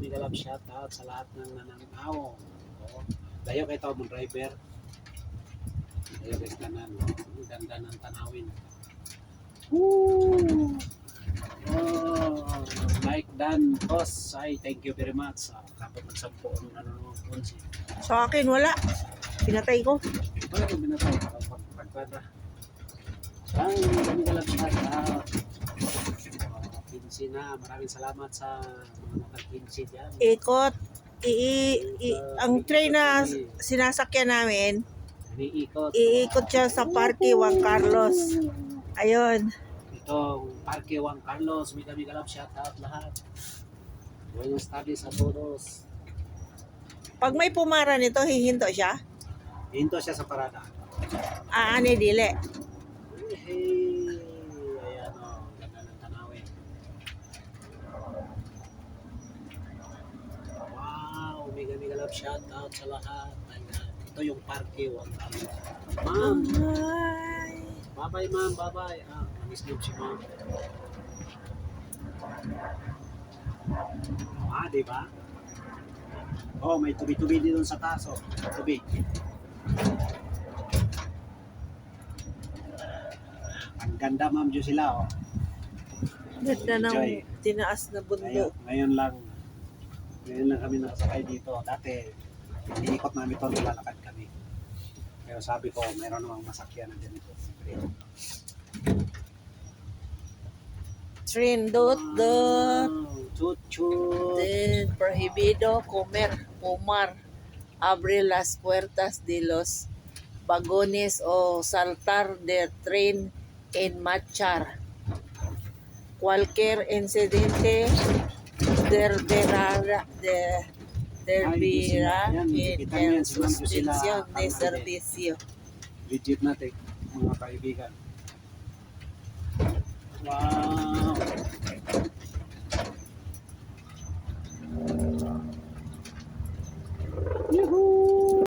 Mega love shout out sa lahat ng nananaw. Dayo kay tao mong driver. Dayo kay tanan. Ang ganda ng tanawin. Woo! Mike Dan Boss, ay thank you very much. Kapag nagsampo ang konsi. Sa akin, wala. Pinatay ko. Wala ko binatay. Pagpada. Ang Mega love shout out. 15 na. Maraming salamat sa mga nag-15 dyan. Ikot. Ang train na sinasakyan namin, iikot siya sa Parque Juan Carlos. Ayun. Itong Parque Juan Carlos, mega love shout out lahat. Buenos tardes a todos. Pag may pumara nito, hihinto siya. Hinto siya sa parada. Aani dili. Hey, ayan o, ganda ng tanawin. Wow, mega love shout out sa lahat. Ayan. Ito yung Parque Juan Carlos. Ma'am, Ay. bye-bye ma'am, bye-bye. Namiss si ma'am. Diba? Oh, may tubi-tubi dito sa taas, oh. Tubi. Ang ganda, ma'am, dyan sila, oh. Ganda ng Enjoy. tinaas na bundok. Ngayon lang kami nakasakay dito. Dati, iikot namin ito, nilalakad kami. Pero sabi ko, mayroon namang masakyan na dyan ito. Train dot. Chut-chut. Prohibido fumar. Abre las puertas de los vagones o saltar de tren en marchar. Cualquier incidente deberá en suspensión de servicio. Legit natin, mga kaibigan. Wow!